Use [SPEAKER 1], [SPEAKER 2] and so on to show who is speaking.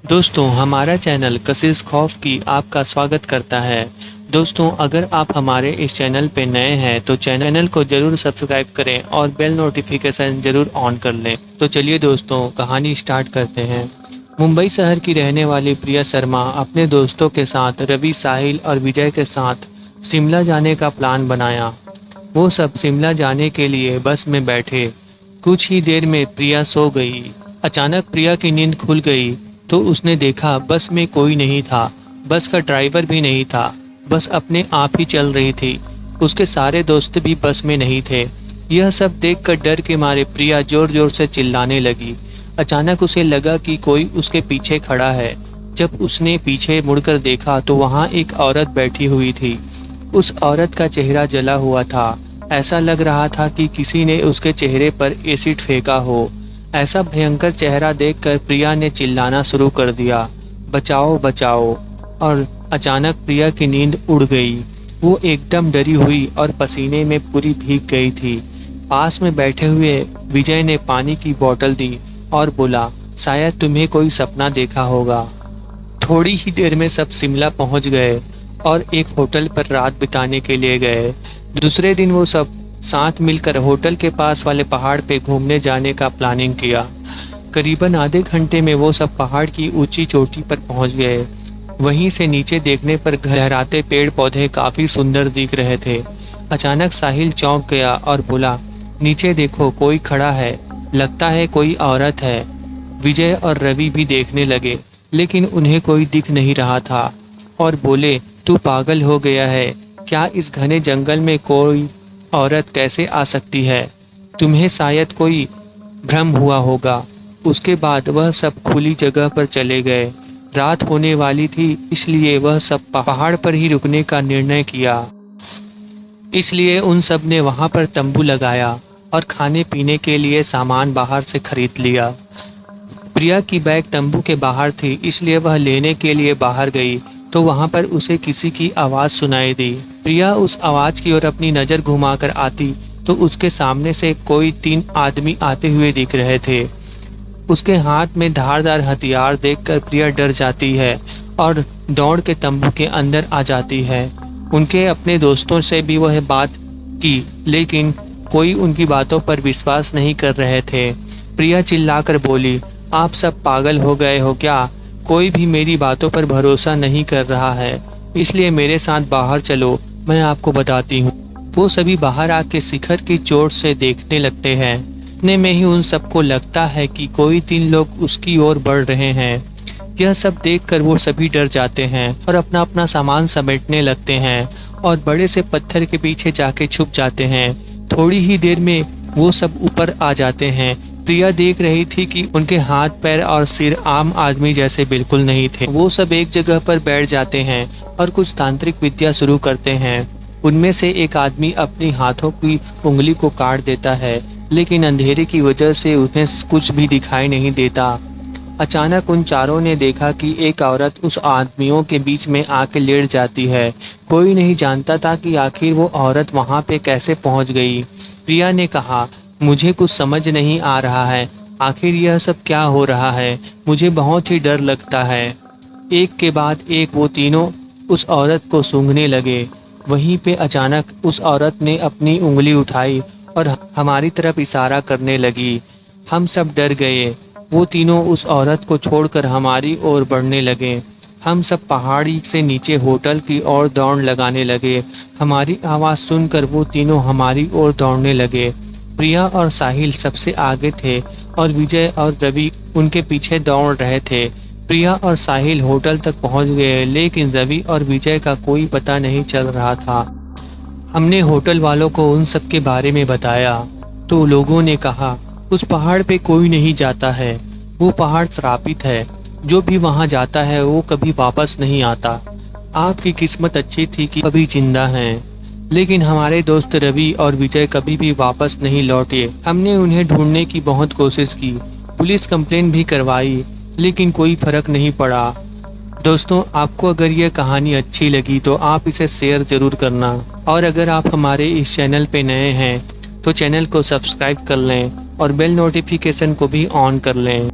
[SPEAKER 1] दोस्तों हमारा चैनल कशिश खौफ की आपका स्वागत करता है। दोस्तों अगर आप हमारे इस चैनल पे नए हैं तो चैनल को ज़रूर सब्सक्राइब करें और बेल नोटिफिकेशन ज़रूर ऑन कर लें। तो चलिए दोस्तों कहानी स्टार्ट करते हैं। मुंबई शहर की रहने वाली प्रिया शर्मा अपने दोस्तों के साथ रवि, साहिल और विजय के साथ शिमला जाने का प्लान बनाया। वो सब शिमला जाने के लिए बस में बैठे। कुछ ही देर में प्रिया सो गई। अचानक प्रिया की नींद खुल गई तो उसने देखा बस में कोई नहीं था। बस का ड्राइवर भी नहीं था। बस अपने आप ही चल रही थी। उसके सारे दोस्त भी बस में नहीं थे। यह सब देखकर डर के मारे प्रिया जोर जोर से चिल्लाने लगी। अचानक उसे लगा कि कोई उसके पीछे खड़ा है। जब उसने पीछे मुड़कर देखा तो वहाँ एक औरत बैठी हुई थी। उस औरत का चेहरा जला हुआ था। ऐसा लग रहा था कि किसी ने उसके चेहरे पर एसिड फेंका हो। ऐसा भयंकर चेहरा देखकर प्रिया ने चिल्लाना शुरू कर दिया, बचाओ बचाओ। और अचानक प्रिया की नींद उड़ गई। वो एकदम डरी हुई और पसीने में पूरी भीग गई थी। पास में बैठे हुए विजय ने पानी की बोतल दी और बोला, शायद तुम्हें कोई सपना देखा होगा। थोड़ी ही देर में सब शिमला पहुंच गए और एक होटल पर रात बिताने के लिए गए। दूसरे दिन वो सब साथ मिलकर होटल के पास वाले पहाड़ पे घूमने जाने का प्लानिंग किया। करीबन आधे घंटे में वो सब पहाड़ की ऊंची चोटी पर पहुंच गए। वहीं से नीचे देखने पर लहराते पेड़ पौधे काफी सुंदर दिख रहे थे। अचानक साहिल चौंक गया और बोला, नीचे देखो कोई खड़ा है, लगता है कोई औरत है। विजय और रवि भी देखने लगे लेकिन उन्हें कोई दिख नहीं रहा था और बोले, तू पागल हो गया है क्या? इस घने जंगल में कोई औरत कैसे आ सकती है? तुम्हें शायद कोई भ्रम हुआ होगा। उसके बाद वह सब खुली जगह पर चले गए। रात होने वाली थी इसलिए वह सब पहाड़ पर ही रुकने का निर्णय किया। इसलिए उन सब ने वहां पर तंबू लगाया और खाने पीने के लिए सामान बाहर से खरीद लिया। प्रिया की बैग तंबू के बाहर थी इसलिए वह लेने के लिए बाहर गई तो वहां पर उसे किसी की आवाज़ सुनाई दी। प्रिया उस आवाज़ की ओर अपनी नज़र घुमाकर आती तो उसके सामने से कोई 3 आदमी आते हुए दिख रहे थे। उसके हाथ में धारदार हथियार देखकर प्रिया डर जाती है और दौड़ के तंबू के अंदर आ जाती है। उनके अपने दोस्तों से भी वह बात की लेकिन कोई उनकी बातों पर विश्वास नहीं कर रहे थे। प्रिया चिल्लाकर बोली, आप सब पागल हो गए हो क्या? कोई भी मेरी बातों पर भरोसा नहीं कर रहा है, इसलिए मेरे साथ बाहर चलो, मैं आपको बताती हूँ। वो सभी बाहर आके शिखर की चोट से देखने लगते हैं। इतने में ही उन सबको लगता है कि कोई 3 लोग उसकी ओर बढ़ रहे हैं। यह सब देखकर वो सभी डर जाते हैं और अपना अपना सामान समेटने लगते हैं और बड़े से पत्थर के पीछे जाके छुप जाते हैं। थोड़ी ही देर में वो सब ऊपर आ जाते हैं। प्रिया देख रही थी कि उनके हाथ पैर और सिर आम आदमी जैसे बिल्कुल नहीं थे। वो सब एक जगह पर बैठ जाते हैं और कुछ तांत्रिक विद्या शुरू करते हैं। उनमें से एक आदमी अपनी हाथों की उंगली को काट देता है लेकिन अंधेरे की वजह से उन्हें कुछ भी दिखाई नहीं देता। अचानक उन चारों ने देखा कि एक औरत उस आदमियों के बीच में आके लेट जाती है। कोई नहीं जानता था कि आखिर वो औरत वहां पे कैसे पहुंच गई। प्रिया ने कहा, मुझे कुछ समझ नहीं आ रहा है, आखिर यह सब क्या हो रहा है? मुझे बहुत ही डर लगता है। एक के बाद एक वो तीनों उस औरत को सूंघने लगे। वहीं पे अचानक उस औरत ने अपनी उंगली उठाई और हमारी तरफ इशारा करने लगी। हम सब डर गए। वो तीनों उस औरत को छोड़कर हमारी ओर बढ़ने लगे। हम सब पहाड़ी से नीचे होटल की ओर दौड़ लगाने लगे। हमारी आवाज़ सुनकर वो तीनों हमारी ओर दौड़ने लगे। प्रिया और साहिल सबसे आगे थे और विजय और रवि उनके पीछे दौड़ रहे थे। प्रिया और साहिल होटल तक पहुंच गए लेकिन रवि और विजय का कोई पता नहीं चल रहा था। हमने होटल वालों को उन सब के बारे में बताया तो लोगों ने कहा, उस पहाड़ पे कोई नहीं जाता है, वो पहाड़ श्रापित है, जो भी वहां जाता है वो कभी वापस नहीं आता। आपकी किस्मत अच्छी थी कि अभी जिंदा हैं, लेकिन हमारे दोस्त रवि और विजय कभी भी वापस नहीं लौटे। हमने उन्हें ढूंढने की बहुत कोशिश की, पुलिस कंप्लेंट भी करवाई लेकिन कोई फर्क नहीं पड़ा। दोस्तों आपको अगर ये कहानी अच्छी लगी तो आप इसे शेयर ज़रूर करना और अगर आप हमारे इस चैनल पे नए हैं तो चैनल को सब्सक्राइब कर लें और बेल नोटिफिकेशन को भी ऑन कर लें।